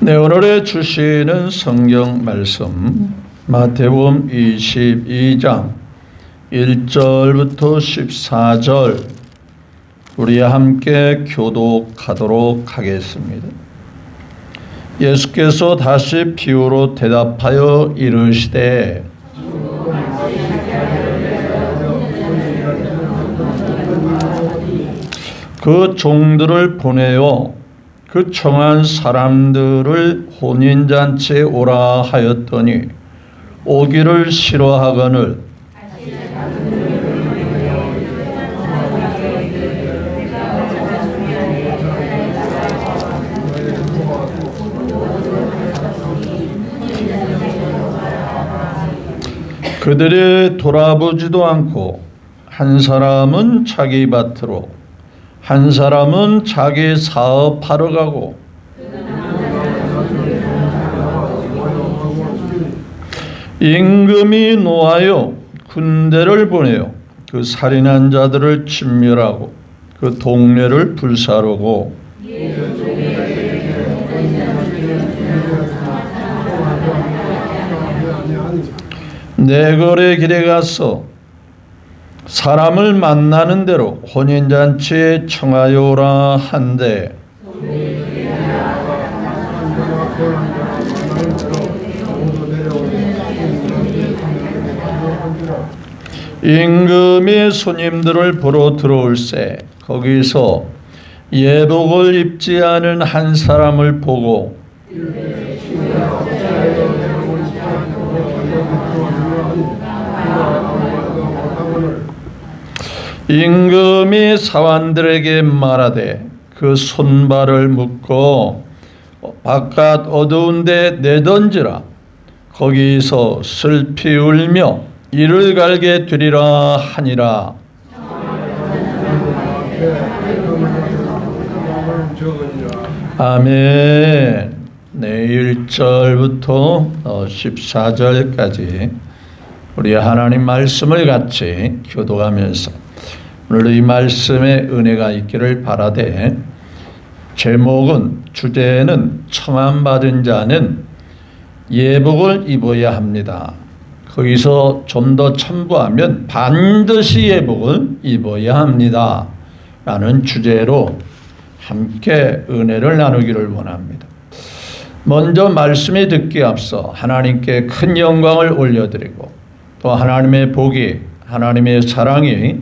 네, 오늘의 주시는 성경 말씀 마태복음 22장 1절부터 14절 우리 함께 교독하도록 하겠습니다. 예수께서 다시 비유로 대답하여 이르시되 그 종들을 보내어 그 청한 사람들을 혼인잔치에 오라 하였더니 오기를 싫어하거늘 그들이 돌아보지도 않고 한 사람은 자기 밭으로 한 사람은 자기 사업하러 가고 임금이 노하여 군대를 보내어 그 살인한 자들을 진멸하고 그 동네를 불사르고 내거리 길에 가서 사람을 만나는 대로 혼인잔치에 청하여 오라 한데 임금이 손님들을 보러 들어올세 거기서 예복을 입지 않은 한 사람을 보고 임금이 사환들에게 말하되 그 손발을 묶어 바깥 어두운 데 내던지라 거기서 슬피 울며 이를 갈게 되리라 하니라. 아멘. 네, 1절부터 14절까지 우리 하나님 말씀을 같이 교독하면서 오늘 이 말씀에 은혜가 있기를 바라되 제목은 주제는 청함받은 자는 예복을 입어야 합니다. 거기서 좀 더 첨부하면 반드시 예복을 입어야 합니다. 라는 주제로 함께 은혜를 나누기를 원합니다. 먼저 말씀이 듣기에 앞서 하나님께 큰 영광을 올려드리고 또 하나님의 복이 하나님의 사랑이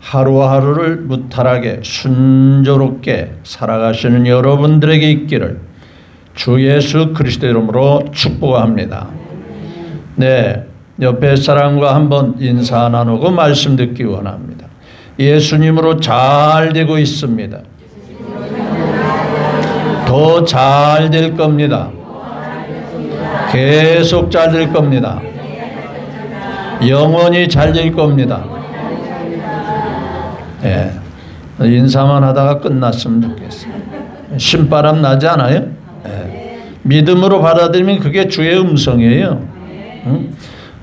하루하루를 무탈하게 순조롭게 살아가시는 여러분들에게 있기를 주 예수 그리스도 이름으로 축복합니다. 네, 옆에 사람과 한번 인사 나누고 말씀 듣기 원합니다. 예수님으로 잘 되고 있습니다. 더 잘 될 겁니다. 계속 잘 될 겁니다. 영원히 잘 될 겁니다. 예, 인사만 하다가 끝났으면 좋겠어요. 신바람 나지 않아요? 예. 믿음으로 받아들이면 그게 주의 음성이에요. 응?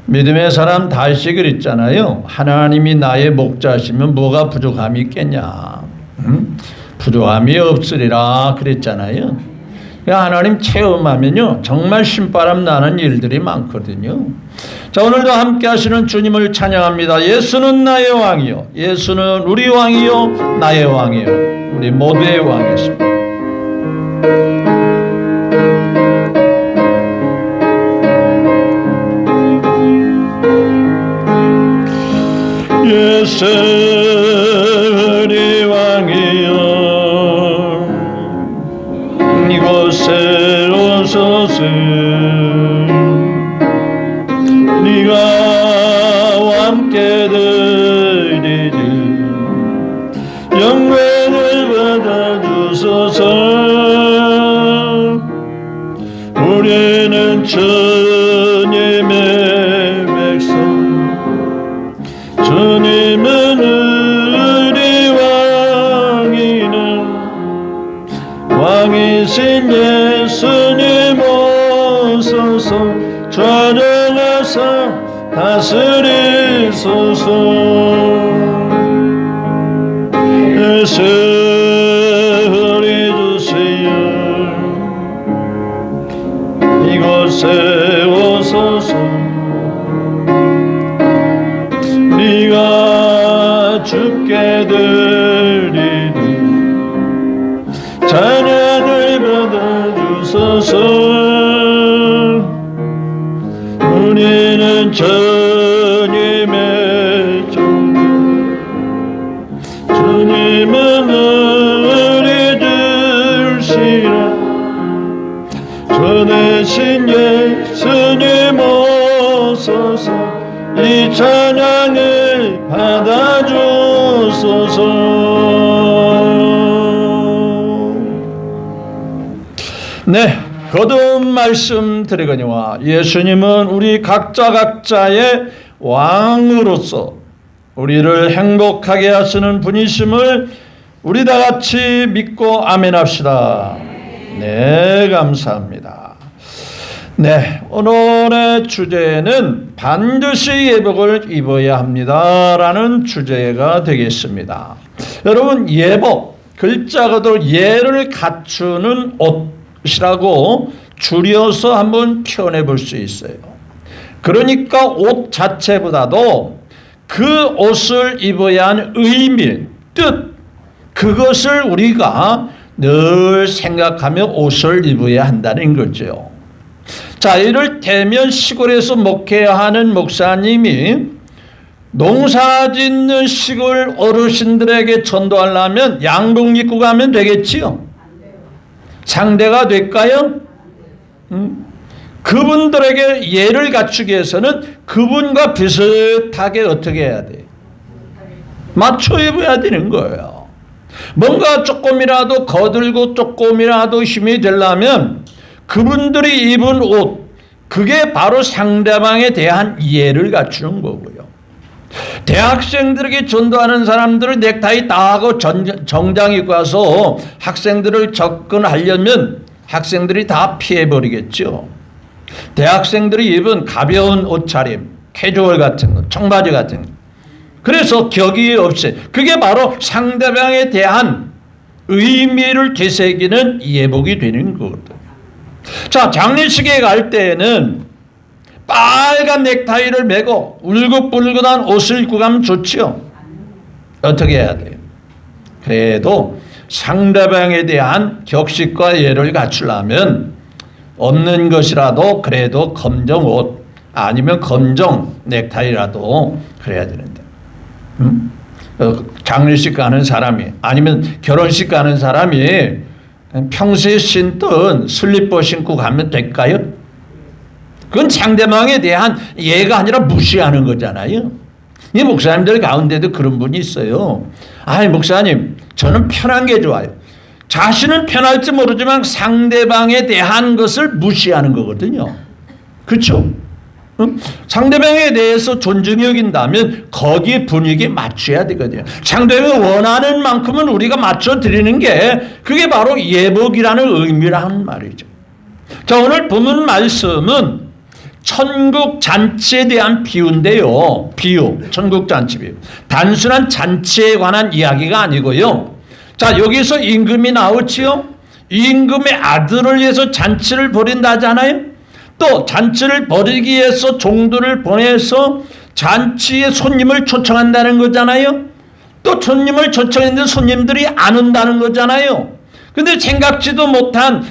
믿음의 사람 다윗이 그랬잖아요. 하나님이 나의 목자시면 뭐가 부족함이 있겠냐. 응? 부족함이 없으리라 그랬잖아요. 하나님 체험하면요 정말 신바람 나는 일들이 많거든요. 자, 오늘도 함께 하시는 주님을 찬양합니다. 예수는 나의 왕이요 예수는 우리 왕이요 나의 왕이요 우리 모두의 왕이십니다. 예수 우리 왕이요 이곳에 오소서 네가 함께 드리리 영광을 받아주소서 우리는 주님의 백성 주님은 우리 왕이는 왕이신 예수님 오소서 좌정하사 다스리소서 예수 우리 주세요 세우소서. 우리가 주께 드리는 찬양을 받아주소서. 우리는 주님의 종들, 주님은 우리 주시라. 주 대신 예수님 오소서. 이 찬양을 받아주소서. 네, 거듭 말씀드리거니와 예수님은 우리 각자의 왕으로서 우리를 행복하게 하시는 분이심을 우리 다 같이 믿고 아멘합시다. 네, 감사합니다. 네, 오늘의 주제는 반드시 예복을 입어야 합니다라는 주제가 되겠습니다. 여러분, 예복, 글자 그대로 예를 갖추는 옷이라고 줄여서 한번 표현해 볼 수 있어요. 그러니까 옷 자체보다도 그 옷을 입어야 하는 의미, 뜻, 그것을 우리가 늘 생각하며 옷을 입어야 한다는 거죠. 자, 이를테면 시골에서 목회하는 목사님이 농사 짓는 시골 어르신들에게 전도하려면 양복 입고 가면 되겠지요? 상대가 될까요? 그분들에게 예를 갖추기 위해서는 그분과 비슷하게 어떻게 해야 돼요? 맞춰 입어야 되는 거예요. 뭔가 조금이라도 거들고 조금이라도 힘이 되려면 그분들이 입은 옷, 그게 바로 상대방에 대한 이해를 갖추는 거고요. 대학생들에게 전도하는 사람들은 넥타이 다 하고 정장 입고 와서 학생들을 접근하려면 학생들이 다 피해버리겠죠. 대학생들이 입은 가벼운 옷차림, 캐주얼 같은 거, 청바지 같은 거. 그래서 격이 없이, 그게 바로 상대방에 대한 의미를 되새기는 예복이 되는 거거든요. 자, 장례식에 갈 때에는 빨간 넥타이를 메고 울긋불긋한 옷을 입고 가면 좋지요. 어떻게 해야 돼요? 그래도 상대방에 대한 격식과 예를 갖추려면 없는 것이라도 그래도 검정 옷 아니면 검정 넥타이라도 그래야 되는데, 장례식 가는 사람이 아니면 결혼식 가는 사람이 평소에 신던 슬리퍼 신고 가면 될까요? 그건 상대방에 대한 예가 아니라 무시하는 거잖아요. 이 목사님들 가운데도 그런 분이 있어요. 아니, 목사님, 저는 편한 게 좋아요. 자신은 편할지 모르지만 상대방에 대한 것을 무시하는 거거든요. 그렇죠? 상대방에 대해서 존중이 여긴다면 거기에 분위기에 맞춰야 되거든요. 상대방이 원하는 만큼은 우리가 맞춰드리는 게 그게 바로 예복이라는 의미라는 말이죠. 자, 오늘 본문 말씀은 천국 잔치에 대한 비유인데요. 비유, 천국 잔치 비유. 단순한 잔치에 관한 이야기가 아니고요. 자, 여기서 임금이 나오지요. 임금의 아들을 위해서 잔치를 벌인다 하잖아요. 또 잔치를 벌이기 위해서 종들을 보내서 잔치에 손님을 초청한다는 거잖아요. 또 손님을 초청했는데 손님들이 안 온다는 거잖아요. 근데 생각지도 못한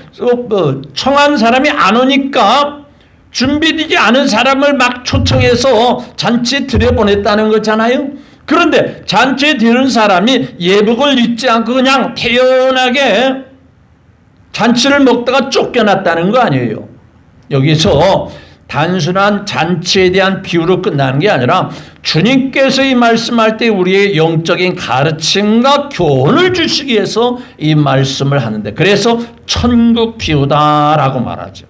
청한 사람이 안 오니까 준비되지 않은 사람을 막 초청해서 잔치에 들여보냈다는 거잖아요. 그런데 잔치에 들은 사람이 예복을 입지 않고 그냥 태연하게 잔치를 먹다가 쫓겨났다는 거 아니에요. 여기서 단순한 잔치에 대한 비유로 끝나는 게 아니라 주님께서 이 말씀할 때 우리의 영적인 가르침과 교훈을 주시기 위해서 이 말씀을 하는데, 그래서 천국 비유다라고 말하죠.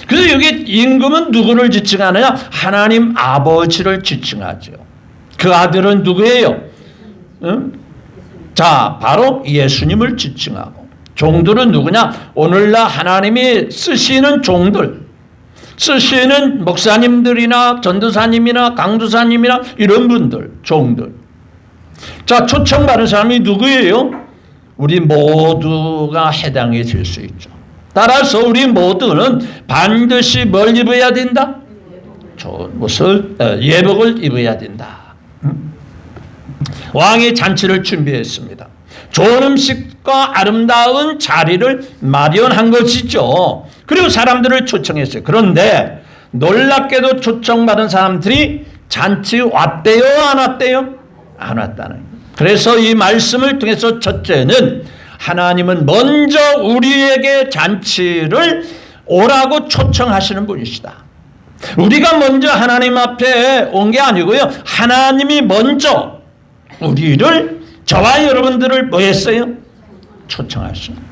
그래서 여기 임금은 누구를 지칭하느냐? 하나님 아버지를 지칭하죠. 그 아들은 누구예요? 자, 바로 예수님을 지칭하고, 종들은 누구냐? 오늘날 하나님이 쓰시는 종들, 쓰시는 목사님들이나 전도사님이나 강도사님이나 이런 분들, 종들. 자, 초청받은 사람이 누구예요? 우리 모두가 해당이 될 수 있죠. 따라서 우리 모두는 반드시 뭘 입어야 된다? 좋은 옷을, 예복을 입어야 된다. 왕이 잔치를 준비했습니다. 좋은 음식과 아름다운 자리를 마련한 것이죠. 그리고 사람들을 초청했어요. 그런데 놀랍게도 초청받은 사람들이 잔치 왔대요, 안 왔대요? 안 왔다는 거예요. 그래서 이 말씀을 통해서 첫째는 하나님은 먼저 우리에게 잔치를 오라고 초청하시는 분이시다. 우리가 먼저 하나님 앞에 온 게 아니고요. 하나님이 먼저 우리를, 저와 여러분들을 뭐 했어요? 초청하셨어요.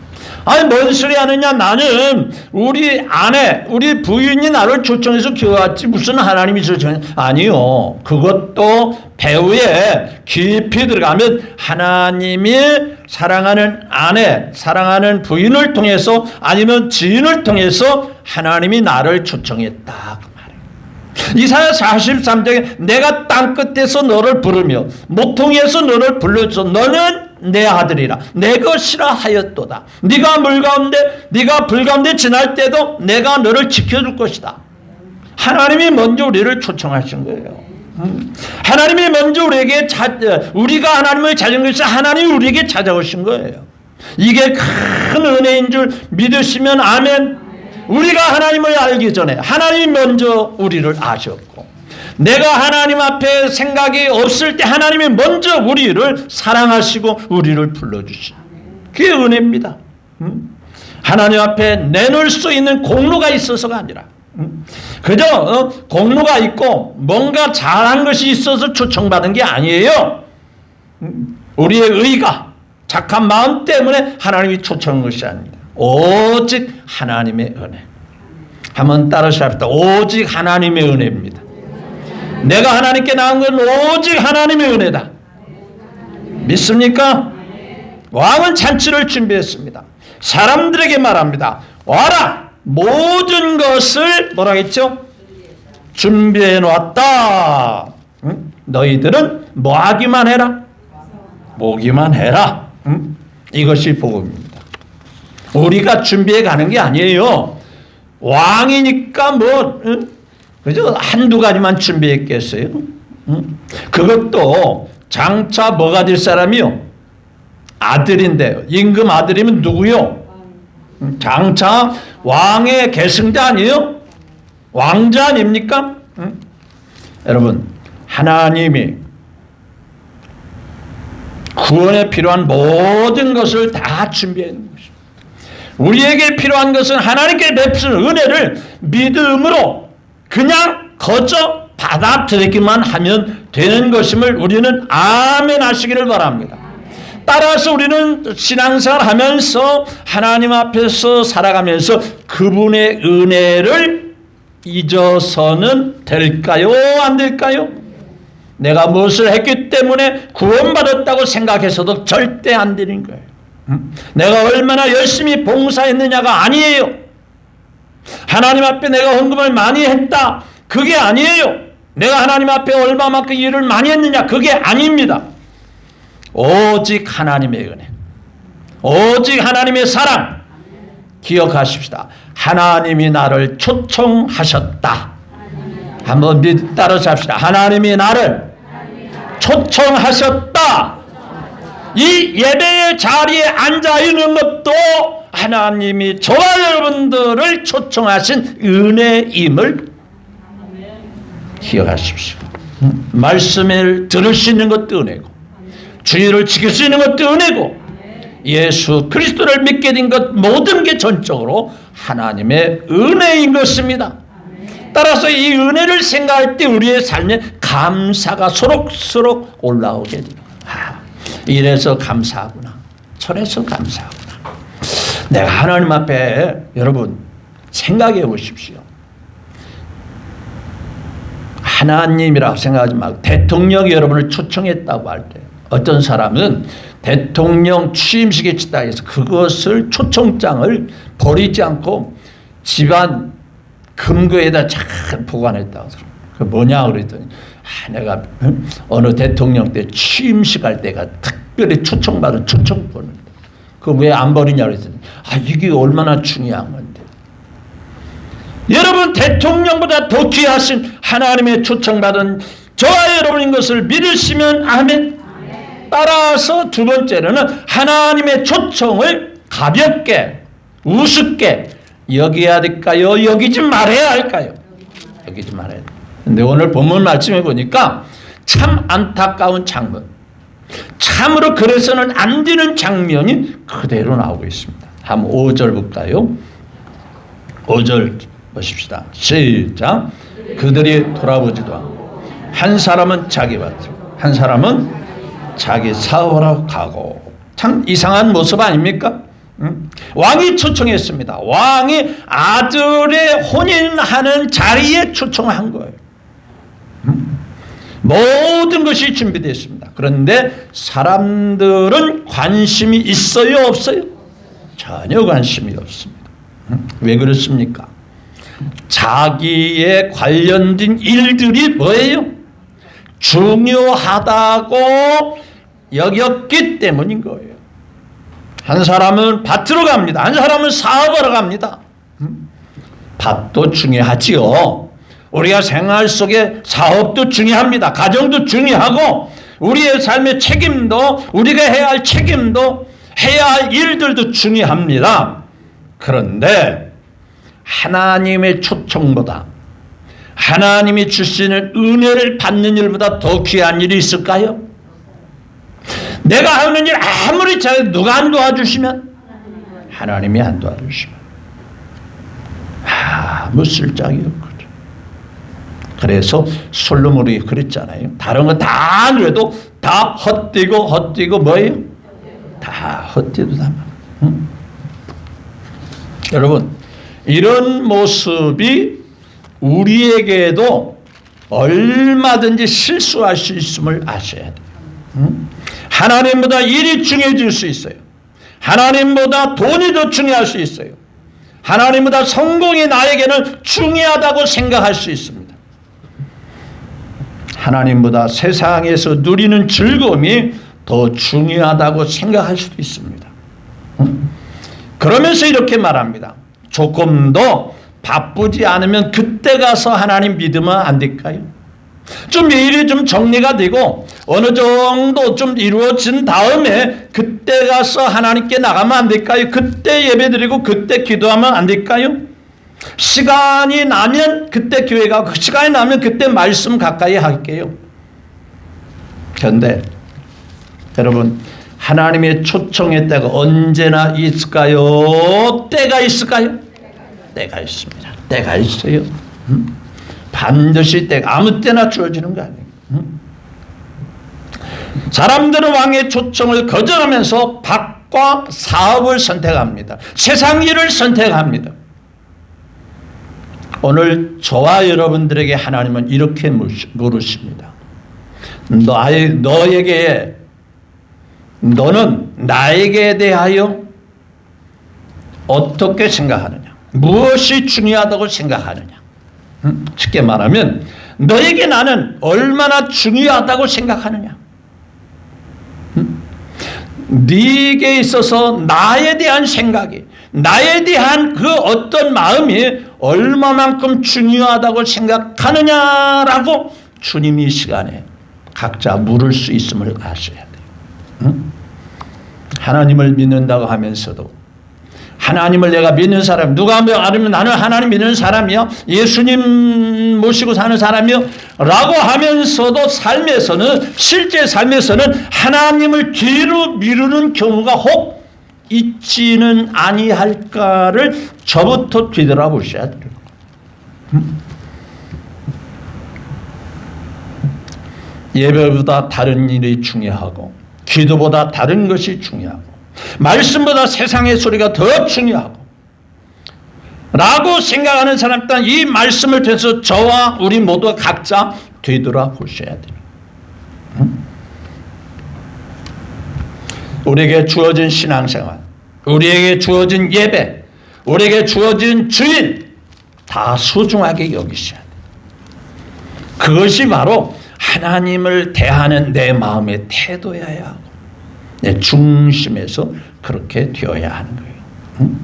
아니 뭔 소리 하느냐, 나는 우리 아내 우리 부인이 나를 초청해서 기어왔지 무슨 하나님이 초청해. 아니요, 그것도 배후에 깊이 들어가면 하나님이 사랑하는 아내, 사랑하는 부인을 통해서 아니면 지인을 통해서 하나님이 나를 초청했다 그 말이에요. 이사야 43장에 내가 땅끝에서 너를 부르며 모퉁이에서 너를 불러줘 너는 내 아들이라 내 것이라 하였도다. 네가 물 가운데 네가 불 가운데 지날 때도 내가 너를 지켜줄 것이다. 하나님이 먼저 우리를 초청하신 거예요. 하나님이 먼저 우리가 하나님을 찾은 것이 하나님이 우리에게 찾아오신 거예요. 이게 큰 은혜인 줄 믿으시면 아멘. 우리가 하나님을 알기 전에 하나님이 먼저 우리를 아셨고, 내가 하나님 앞에 생각이 없을 때 하나님이 먼저 우리를 사랑하시고 우리를 불러주신 그게 은혜입니다. 하나님 앞에 내놓을 수 있는 공로가 있어서가 아니라 그저 공로가 있고 뭔가 잘한 것이 있어서 초청받은 게 아니에요. 우리의 의가 착한 마음 때문에 하나님이 초청한 것이 아닙니다. 오직 하나님의 은혜. 한번 따라하십시다. 오직 하나님의 은혜입니다. 내가 하나님께 나온 건 오직 하나님의 은혜다. 믿습니까? 왕은 잔치를 준비했습니다. 사람들에게 말합니다. 와라! 모든 것을 뭐라 했죠? 준비해 놓았다. 너희들은 뭐 하기만 해라? 보기만 해라. 이것이 복음입니다. 우리가 준비해 가는 게 아니에요. 왕이니까 그저 한두 가지만 준비했겠어요? 그것도 장차 뭐가 될 사람이요? 아들인데요. 임금 아들이면 누구요? 장차 왕의 계승자 아니에요? 왕자 아닙니까? 여러분, 하나님이 구원에 필요한 모든 것을 다 준비해 놓은 것입니다. 우리에게 필요한 것은 하나님께 베푸신 은혜를 믿음으로 그냥 거저 받아들이기만 하면 되는 것임을 우리는 아멘 하시기를 바랍니다. 따라서 우리는 신앙생활 하면서 하나님 앞에서 살아가면서 그분의 은혜를 잊어서는 될까요? 안 될까요? 내가 무엇을 했기 때문에 구원받았다고 생각해서도 절대 안 되는 거예요. 내가 얼마나 열심히 봉사했느냐가 아니에요. 하나님 앞에 내가 헌금을 많이 했다, 그게 아니에요. 내가 하나님 앞에 얼마만큼 일을 많이 했느냐, 그게 아닙니다. 오직 하나님의 은혜, 오직 하나님의 사랑. 기억하십시다. 하나님이 나를 초청하셨다. 한번 따라서 합시다. 하나님이 나를 초청하셨다. 이 예배의 자리에 앉아 있는 것도 하나님이 저와 여러분들을 초청하신 은혜임을 기억하십시오. 말씀을 들을 수 있는 것도 은혜고, 주의를 지킬 수 있는 것도 은혜고, 예수 그리스도를 믿게 된 것 모든 게 전적으로 하나님의 은혜인 것입니다. 따라서 이 은혜를 생각할 때 우리의 삶에 감사가 소록소록 올라오게 됩니다. 이래서 감사하구나, 저래서 감사하구나. 내가 하나님 앞에, 여러분 생각해 보십시오. 하나님이라고 생각하지 말고 대통령이 여러분을 초청했다고 할 때, 어떤 사람은 대통령 취임식에 치다해서 그것을 초청장을 버리지 않고 집안 금고에다 잘 보관했다고. 그 뭐냐 그랬더니 내가 어느 대통령 때 취임식 할 때가 특별히 초청받은 초청권을, 그 왜 안 버리냐 그랬더니 이게 얼마나 중요한 건데. 여러분 대통령보다 더 귀하신 하나님의 초청받은 저와 여러분인 것을 믿으시면 아멘. 따라서 두 번째로는 하나님의 초청을 가볍게 우습게 여겨야 될까요? 여기지 말아야 할까요? 여기지 말아야 돼요. 근데 오늘 본문 말씀해 보니까 참 안타까운 장면, 참으로 그래서는 안 되는 장면이 그대로 나오고 있습니다. 한번 5절 볼까요? 5절 보십시다. 시작. 그들이 돌아보지도 않고 한 사람은 자기 밭으로 한 사람은 자기 사업하러 가고. 참 이상한 모습 아닙니까? 왕이 초청했습니다. 왕이 아들의 혼인하는 자리에 초청한 거예요. 모든 것이 준비되었습니다. 그런데 사람들은 관심이 있어요, 없어요? 전혀 관심이 없습니다. 왜 그렇습니까? 자기에 관련된 일들이 뭐예요? 중요하다고 여겼기 때문인 거예요. 한 사람은 밭으로 갑니다. 한 사람은 사업하러 갑니다. 밭도 중요하지요. 우리가 생활 속에 사업도 중요합니다. 가정도 중요하고 우리의 삶의 책임도, 우리가 해야 할 책임도, 해야 할 일들도 중요합니다. 그런데 하나님의 초청보다, 하나님이 주시는 은혜를 받는 일보다 더 귀한 일이 있을까요? 내가 하는 일 아무리 잘해도 누가 안 도와주시면? 하나님이 안 도와주시면 아무 쓸데기 없거든. 그래서 솔로몬이 그랬잖아요. 다른 거 다 그래도 다 헛되고 뭐예요? 다 헛되도 다. 여러분, 이런 모습이 우리에게도 얼마든지 실수할 수 있음을 아셔야 돼요. 하나님보다 일이 중요해질 수 있어요. 하나님보다 돈이 더 중요할 수 있어요. 하나님보다 성공이 나에게는 중요하다고 생각할 수 있습니다. 하나님보다 세상에서 누리는 즐거움이 더 중요하다고 생각할 수도 있습니다. 그러면서 이렇게 말합니다. 조금 더 바쁘지 않으면 그때 가서 하나님 믿으면 안 될까요? 좀 일이 좀 정리가 되고 어느 정도 좀 이루어진 다음에 그때 가서 하나님께 나가면 안 될까요? 그때 예배드리고 그때 기도하면 안 될까요? 시간이 나면 그때 교회 가고 시간이 나면 그때 말씀 가까이 할게요. 그런데 여러분, 하나님의 초청의 때가 언제나 있을까요? 때가 있을까요? 때가 있습니다. 때가 있어요. 반드시 때가 아무 때나 주어지는 거 아니에요. 사람들은 왕의 초청을 거절하면서 밭과 사업을 선택합니다. 세상 일을 선택합니다. 오늘 저와 여러분들에게 하나님은 이렇게 물으십니다. 너는 나에게 대하여 어떻게 생각하느냐? 무엇이 중요하다고 생각하느냐? 쉽게 말하면 너에게 나는 얼마나 중요하다고 생각하느냐? 네게 있어서 나에 대한 생각이, 나에 대한 그 어떤 마음이 얼마만큼 중요하다고 생각하느냐라고 주님이 이 시간에 각자 물을 수 있음을 아셔야 돼요. 하나님을 믿는다고 하면서도 하나님을 내가 믿는 사람, 누가 알으면 나는 하나님 믿는 사람이요, 예수님 모시고 사는 사람이요 라고 하면서도 삶에서는, 실제 삶에서는 하나님을 뒤로 미루는 경우가 혹 있지는 아니할까를 저부터 뒤돌아보셔야 돼요. 예배보다 다른 일이 중요하고, 기도보다 다른 것이 중요하고, 말씀보다 세상의 소리가 더 중요하고 라고 생각하는 사람, 일단 이 말씀을 통해서 저와 우리 모두 각자 되돌아보셔야 돼요. 우리에게 주어진 신앙생활, 우리에게 주어진 예배, 우리에게 주어진 주일 다 소중하게 여기셔야 돼요. 그것이 바로 하나님을 대하는 내 마음의 태도여야 하고 내 중심에서 그렇게 되어야 하는 거예요. 응?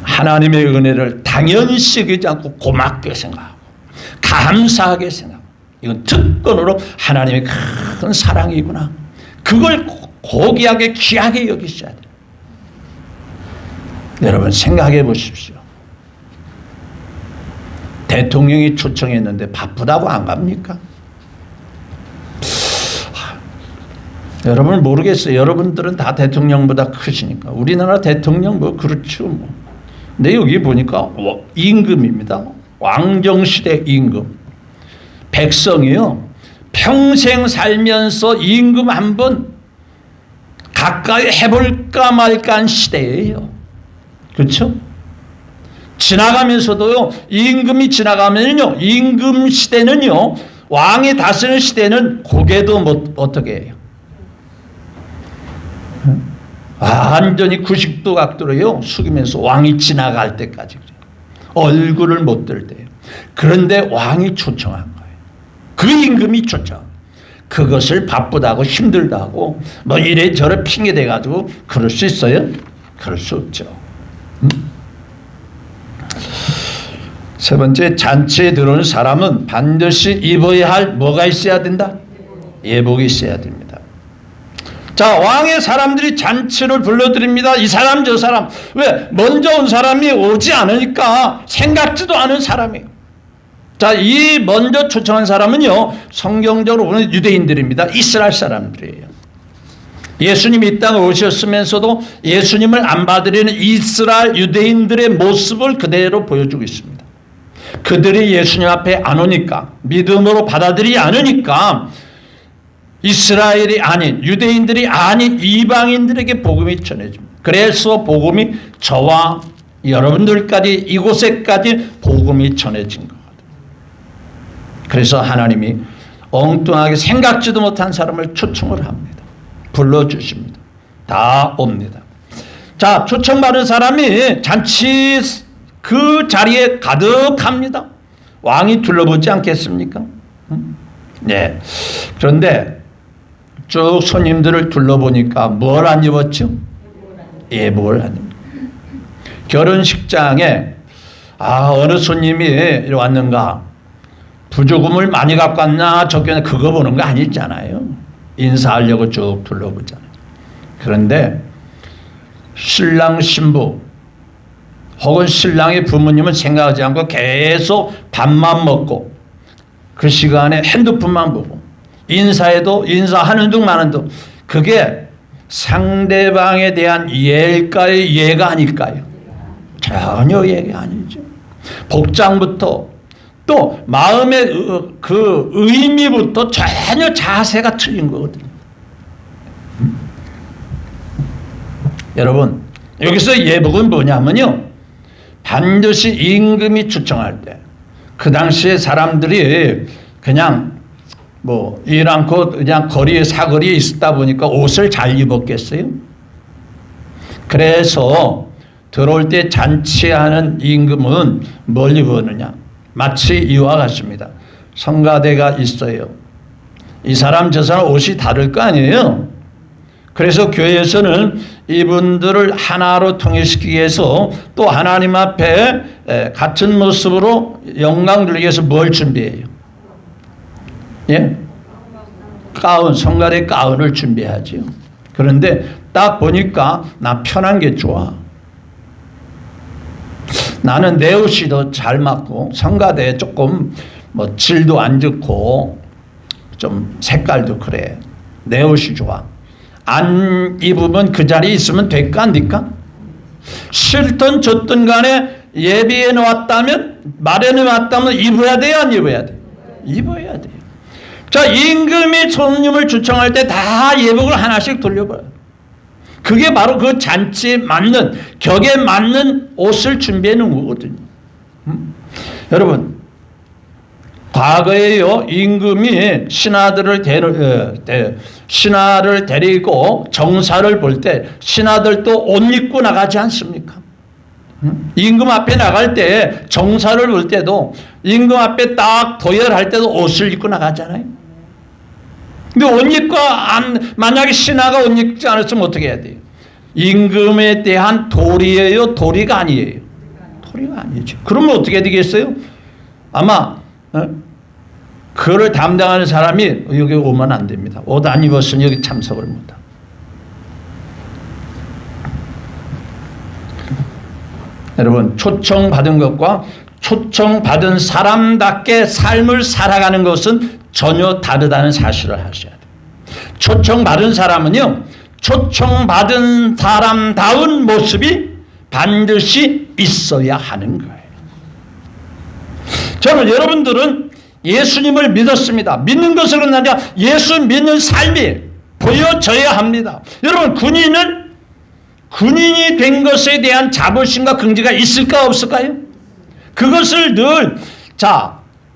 하나님의 은혜를 당연시 여기지 않고 고맙게 생각하고 감사하게 생각하고, 이건 특권으로 하나님의 큰 사랑이구나, 그걸 고귀하게 귀하게 여기셔야 돼요. 여러분 생각해 보십시오. 대통령이 초청했는데 바쁘다고 안 갑니까? 여러분 모르겠어요. 여러분들은 다 대통령보다 크시니까. 우리나라 대통령 뭐 그렇죠 뭐. 근데 여기 보니까 임금입니다. 왕정시대 임금. 백성이요, 평생 살면서 임금 한 번 가까이 해볼까 말까 한 시대예요. 그렇죠? 지나가면서도요, 임금이 지나가면요, 임금 시대는요, 왕이 다스리는 시대는 고개도 못 어떻게 해요. 완전히 90도 각도로요 숙이면서 왕이 지나갈 때까지 그래요. 얼굴을 못 들 때요. 그런데 왕이 초청한 거예요. 그 임금이 초청. 그것을 바쁘다고 힘들다고 뭐 이래저래 핑계 대가지고 그럴 수 있어요? 그럴 수 없죠. 세 번째, 잔치에 들어오는 사람은 반드시 입어야 할 뭐가 있어야 된다? 예복이 있어야 됩니다. 자, 왕의 사람들이 잔치를 불러드립니다. 이 사람 저 사람. 왜? 먼저 온 사람이 오지 않으니까 생각지도 않은 사람이에요. 자, 이 먼저 초청한 사람은요, 성경적으로 보면 유대인들입니다. 이스라엘 사람들이에요. 예수님이 이 땅에 오셨으면서도 예수님을 안 받으려는 이스라엘 유대인들의 모습을 그대로 보여주고 있습니다. 그들이 예수님 앞에 안 오니까, 믿음으로 받아들이지 않으니까 이스라엘이 아닌, 유대인들이 아닌 이방인들에게 복음이 전해집니다. 그래서 복음이 저와 여러분들까지, 이곳에까지 복음이 전해진 거거든요. 그래서 하나님이 엉뚱하게 생각지도 못한 사람을 초청을 합니다. 불러주십니다. 다 옵니다. 자, 초청받은 사람이 잔치 그 자리에 가득합니다. 왕이 둘러보지 않겠습니까? 네. 그런데 쭉 손님들을 둘러보니까 뭘 안 입었죠? 예복을 안 입니다. 결혼식장에 어느 손님이 왔는가, 부조금을 많이 갖고 왔나 적게나 그거 보는 거 아니잖아요. 인사하려고 쭉 둘러보잖아요. 그런데 신랑 신부 혹은 신랑의 부모님은 생각하지 않고 계속 밥만 먹고 그 시간에 핸드폰만 보고, 인사해도 인사하는 둥 마는 둥, 그게 상대방에 대한 예일까요? 예가 아닐까요? 전혀 예가 아니죠. 복장부터 또 마음의 그 의미부터 전혀 자세가 틀린 거거든요. 여러분, 여기서 예복은 뭐냐면요, 반드시 임금이 초청할 때, 그 당시에 사람들이 그냥 뭐 일 않고 그냥 거리에 사거리에 있다 보니까 옷을 잘 입었겠어요? 그래서 들어올 때 잔치하는 임금은 뭘 입었느냐? 마치 이와 같습니다. 성가대가 있어요. 이 사람 저 사람 옷이 다를 거 아니에요? 그래서 교회에서는 이분들을 하나로 통일시키기 위해서 또 하나님 앞에 같은 모습으로 영광 들기 위해서 뭘 준비해요? 예? 가운, 성가대 가운을 준비하죠. 그런데 딱 보니까 나 편한 게 좋아. 나는 내 옷이 더 잘 맞고 성가대에 조금 뭐 질도 안 좋고 좀 색깔도 그래. 내 옷이 좋아. 안 입으면 그 자리에 있으면 될까 안 될까? 싫든 좋든 간에 예비해 놓았다면, 마련해 놨다면 입어야 돼요, 안 입어야 돼요? 입어야 돼요. 자, 임금이 손님을 초청할 때 다 예복을 하나씩 돌려봐요. 그게 바로 그 잔치에 맞는, 격에 맞는 옷을 준비해 놓은 거거든요. 여러분, 과거에요, 임금이 신하를 데리고 정사를 볼 때 신하들도 옷 입고 나가지 않습니까? 임금 앞에 나갈 때, 정사를 볼 때도 임금 앞에 딱 도열할 때도 옷을 입고 나가잖아요. 근데 옷 입고 만약에 신하가 옷 입지 않았으면 어떻게 해야 돼요? 임금에 대한 도리예요? 도리가 아니에요? 도리가 아니죠. 그러면 어떻게 되겠어요? 아마 그를 담당하는 사람이 여기 오면 안 됩니다. 옷 안 입었으면 여기 참석을 못합니다. 여러분, 초청받은 것과 초청받은 사람답게 삶을 살아가는 것은 전혀 다르다는 사실을 아셔야 돼요. 초청받은 사람은요, 초청받은 사람다운 모습이 반드시 있어야 하는 거예요. 저는 여러분들은 예수님을 믿었습니다. 믿는 것을 끝나냐? 예수 믿는 삶이 보여져야 합니다. 여러분, 군인이 된 것에 대한 자부심과 긍지가 있을까 없을까요? 그것을 늘,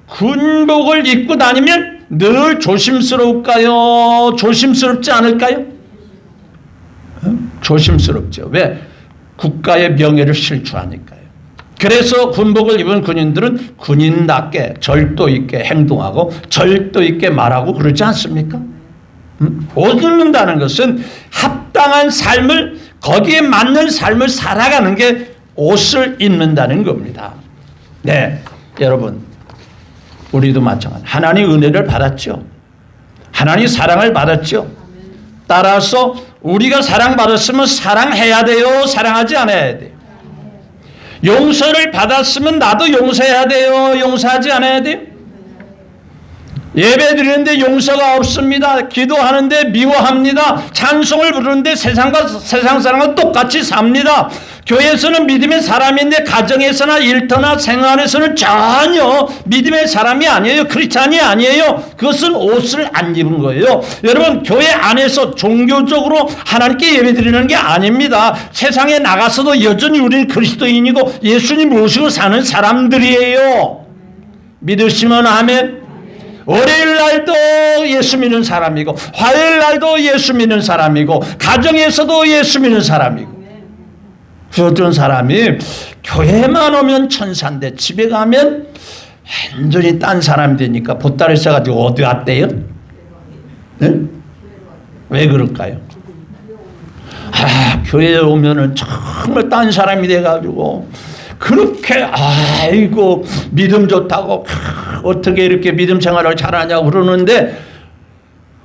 군복을 입고 다니면 늘 조심스러울까요? 조심스럽지 않을까요? 조심스럽죠. 왜? 국가의 명예를 실추하니까요. 그래서 군복을 입은 군인들은 군인답게 절도 있게 행동하고 절도 있게 말하고 그러지 않습니까? 옷 입는다는 것은 합당한 삶을, 거기에 맞는 삶을 살아가는 게 옷을 입는다는 겁니다. 네, 여러분, 우리도 마찬가지. 하나님 은혜를 받았죠. 하나님 사랑을 받았죠. 따라서 우리가 사랑받았으면 사랑해야 돼요? 사랑하지 않아야 돼요? 용서를 받았으면 나도 용서해야 돼요? 용서하지 않아야 돼요? 예배 드리는데 용서가 없습니다. 기도하는데 미워합니다. 찬송을 부르는데 세상 사람과 똑같이 삽니다. 교회에서는 믿음의 사람인데 가정에서나 일터나 생활에서는 전혀 믿음의 사람이 아니에요. 크리스찬이 아니에요. 그것은 옷을 안 입은 거예요. 여러분, 교회 안에서 종교적으로 하나님께 예배 드리는 게 아닙니다. 세상에 나가서도 여전히 우리는 그리스도인이고 예수님 모시고 사는 사람들이에요. 믿으시면 아멘. 월요일 날도 예수 믿는 사람이고 화요일 날도 예수 믿는 사람이고 가정에서도 예수 믿는 사람이고, 어떤 사람이 교회만 오면 천사인데 집에 가면 완전히 딴 사람이 되니까 보따리 써가지고 어디 갔대요? 네? 왜 그럴까요? 교회에 오면은 정말 딴 사람이 돼가지고 그렇게 아이고 믿음 좋다고 어떻게 이렇게 믿음 생활을 잘하냐고 그러는데,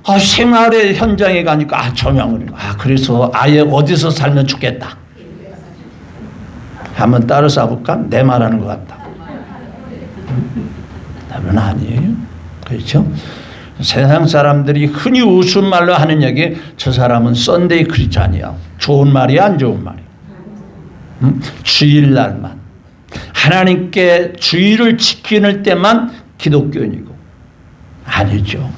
생활의 현장에 가니까 조명을 그래서 아예 어디서 살면 좋겠다. 한번 따라 싸볼까? 내 말하는 것 같다. 답은 아니에요. 그렇죠? 세상 사람들이 흔히 웃음말로 하는 얘기, 저 사람은 썬데이 크리스찬이야. 좋은 말이야, 안 좋은 말이야? 주일날만 하나님께 주일을 지키는 때만 기독교인이고, 아니죠.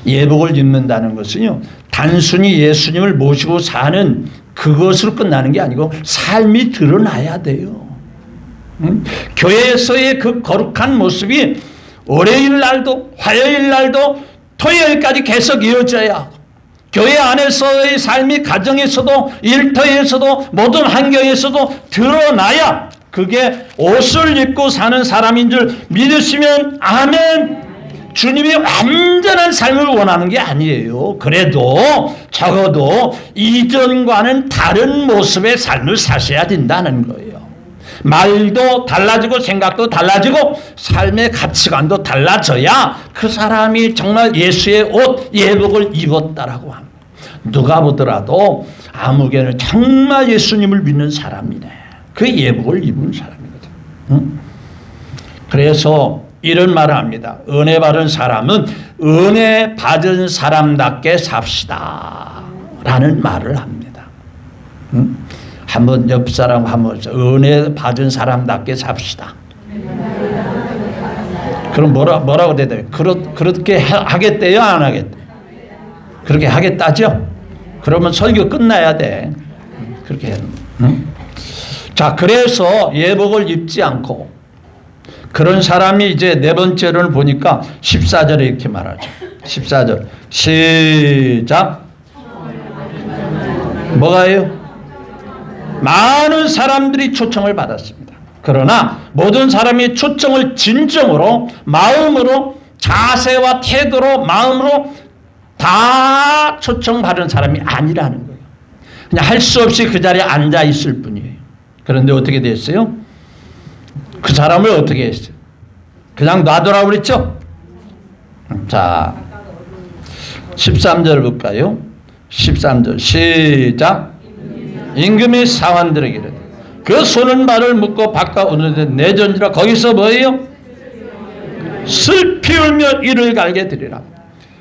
예복을 입는다는 것은요, 단순히 예수님을 모시고 사는 그것으로 끝나는 게 아니고 삶이 드러나야 돼요. 교회에서의 그 거룩한 모습이 월요일 날도 화요일 날도 토요일까지 계속 이어져야 하고, 교회 안에서의 삶이 가정에서도 일터에서도 모든 환경에서도 드러나야 그게 옷을 입고 사는 사람인 줄 믿으시면 아멘. 주님이 완전한 삶을 원하는 게 아니에요. 그래도 적어도 이전과는 다른 모습의 삶을 사셔야 된다는 거예요. 말도 달라지고 생각도 달라지고 삶의 가치관도 달라져야 그 사람이 정말 예수의 옷, 예복을 입었다라고 합니다. 누가 보더라도 아무개는 정말 예수님을 믿는 사람이네. 그 예복을 입은 사람이거든. 응? 그래서 이런 말을 합니다. 은혜 받은 사람은 은혜 받은 사람답게 삽시다 라는 말을 합니다. 응? 한번 옆 사람 한번 은혜 받은 사람답게 삽시다. 그럼 뭐라고 대답해요? 그렇게 하겠대요? 안 하겠대요? 그렇게 하겠다죠? 그러면 설교 끝나야 돼. 그렇게 해야 됩니다. 응? 자, 그래서 예복을 입지 않고 그런 사람이 이제 네 번째로는 보니까 14절에 이렇게 말하죠. 14절 시작. 뭐가요? 많은 사람들이 초청을 받았습니다. 그러나 모든 사람이 초청을 진정으로 마음으로 자세와 태도로 마음으로 다 초청받은 사람이 아니라는 거예요. 그냥 할 수 없이 그 자리에 앉아 있을 뿐이에요. 그런데 어떻게 됐어요? 그 사람을 어떻게 했어요? 그냥 놔두라고 그랬죠? 자, 13절 볼까요? 13절 시작. 임금이 사환들에게 이르되 그 소는 발을 묶고 바깥 오는데 내전지라. 거기서 뭐예요? 슬피 울며 이를 갈게 되리라.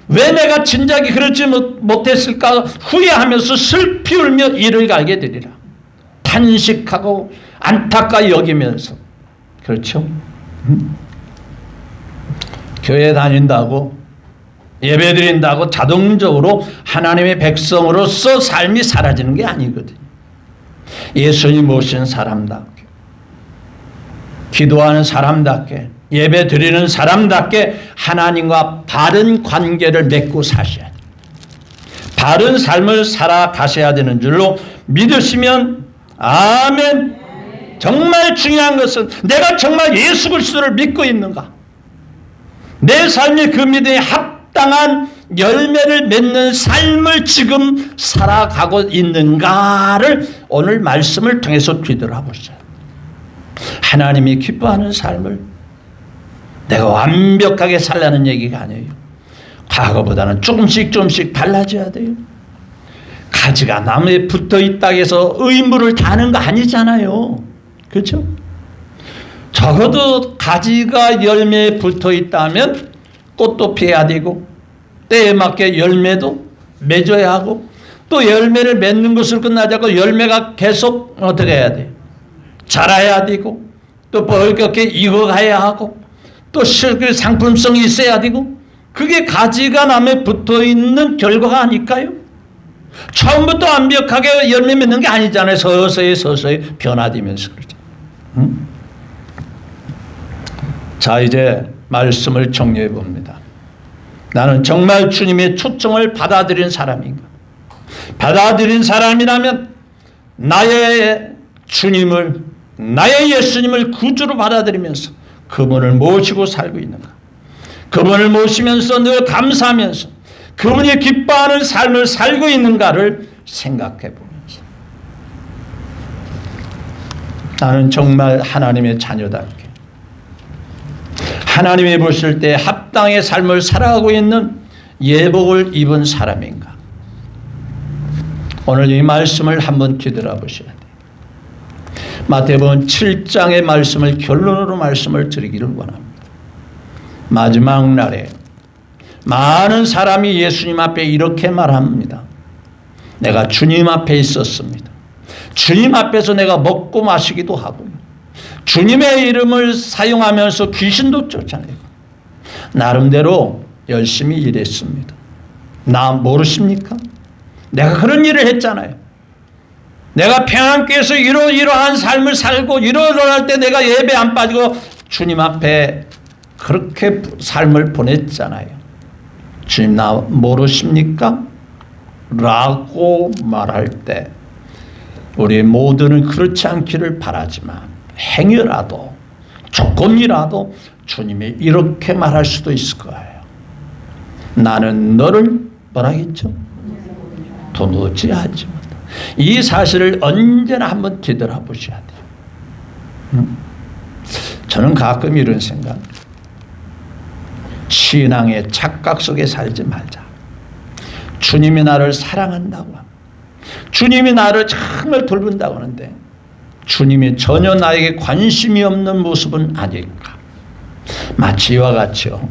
왜 내가 진작에 그러지 못했을까 후회하면서 슬피 울며 이를 갈게 되리라. 탄식하고 안타까 여기면서. 그렇죠? 교회 다닌다고 예배 드린다고 자동적으로 하나님의 백성으로서 삶이 사라지는 게 아니거든요. 예수님 모신 사람답게, 기도하는 사람답게, 예배 드리는 사람답게 하나님과 바른 관계를 맺고 사셔야 돼요. 바른 삶을 살아가셔야 되는 줄로 믿으시면 아멘. 정말 중요한 것은 내가 정말 예수 그리스도를 믿고 있는가? 내 삶이 그 믿음에 합당한 열매를 맺는 삶을 지금 살아가고 있는가를 오늘 말씀을 통해서 뒤돌아보세요. 하나님이 기뻐하는 삶을 내가 완벽하게 살라는 얘기가 아니에요. 과거보다는 조금씩 달라져야 돼요. 가지가 나무에 붙어 있다고 해서 의무를 다하는 거 아니잖아요. 그렇죠? 적어도 가지가 열매에 붙어 있다면 꽃도 피해야 되고 때에 맞게 열매도 맺어야 하고 또 열매를 맺는 것으로 끝나지 않고 열매가 계속 어떻게 해야 돼요? 자라야 되고 또 벌겋게 익어가야 하고 또 상품성이 있어야 되고 그게 가지가 나무에 붙어 있는 결과가 아닐까요? 처음부터 완벽하게 열매 맺는 게 아니잖아요. 서서히 변화되면서 그러죠. 자, 이제 말씀을 정리해 봅니다. 나는 정말 주님의 초청을 받아들인 사람인가? 받아들인 사람이라면 나의 주님을, 나의 예수님을 구주로 받아들이면서 그분을 모시고 살고 있는가? 그분을 모시면서 늘 감사하면서 그분이 기뻐하는 삶을 살고 있는가를 생각해 보면서 나는 정말 하나님의 자녀답게 하나님이 보실 때 합당의 삶을 살아가고 있는 예복을 입은 사람인가? 오늘 이 말씀을 한번 뒤돌아보셔야 돼요. 마태복음 7장의 말씀을 결론으로 말씀을 드리기를 원합니다. 마지막 날에 많은 사람이 예수님 앞에 이렇게 말합니다. 내가 주님 앞에 있었습니다. 주님 앞에서 내가 먹고 마시기도 하고요. 주님의 이름을 사용하면서 귀신도 쫓아내고 나름대로 열심히 일했습니다. 나 모르십니까? 내가 그런 일을 했잖아요. 내가 평안교회에서 이러한 삶을 살고 일어날 때 내가 예배 안 빠지고 주님 앞에 그렇게 삶을 보냈잖아요. 주님 나 모르십니까? 라고 말할 때 우리 모두는 그렇지 않기를 바라지만 행여라도 조금이라도 주님이 이렇게 말할 수도 있을 거예요. 나는 너를 뭐라겠죠? 도무지 하지 못한다. 이 사실을 언제나 한번 되돌아보셔야 돼요. 저는 가끔 이런 생각, 신앙의 착각 속에 살지 말자. 주님이 나를 사랑한다고 합니다. 주님이 나를 정말 돌본다고 하는데 주님이 전혀 나에게 관심이 없는 모습은 아닐까. 마치 이와 같이요.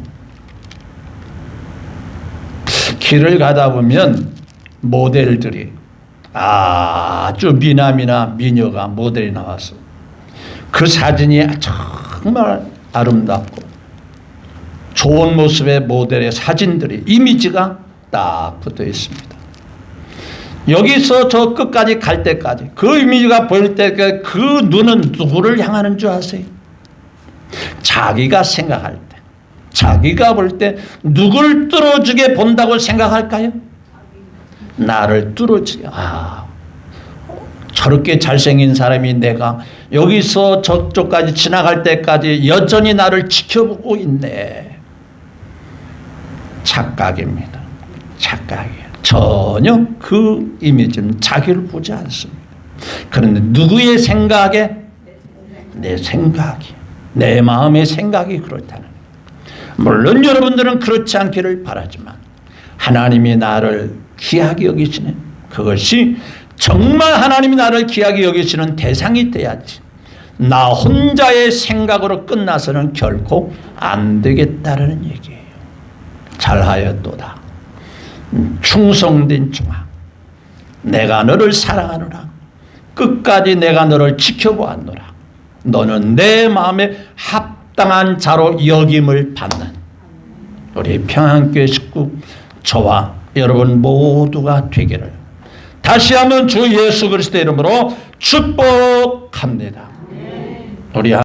길을 가다 보면 모델들이 아주 미남이나 미녀가 모델이 나와서 그 사진이 정말 아름답고 좋은 모습의 모델의 사진들이 이미지가 딱 붙어 있습니다. 여기서 저 끝까지 갈 때까지 그 이미지가 보일 때까지 그 눈은 누구를 향하는 줄 아세요? 자기가 생각할 때, 자기가 볼 때 누굴 뚫어주게 본다고 생각할까요? 나를 뚫어주게. 저렇게 잘생긴 사람이 내가 여기서 저쪽까지 지나갈 때까지 여전히 나를 지켜보고 있네. 착각입니다. 착각이에요. 전혀 그 이미지는 자기를 보지 않습니다. 그런데 누구의 생각에? 내 생각이, 내 마음의 생각이 그렇다는 거예요. 물론 여러분들은 그렇지 않기를 바라지만 하나님이 나를 귀하게 여기시네. 그것이 정말 하나님이 나를 귀하게 여기시는 대상이 돼야지. 나 혼자의 생각으로 끝나서는 결코 안 되겠다는 얘기예요. 잘하였도다. 충성된 종아, 내가 너를 사랑하노라. 끝까지 내가 너를 지켜보았노라. 너는 내 마음에 합당한 자로 여김을 받는 우리 평안교회 식구 저와 여러분 모두가 되기를 다시 한번 주 예수 그리스도의 이름으로 축복합니다. 우리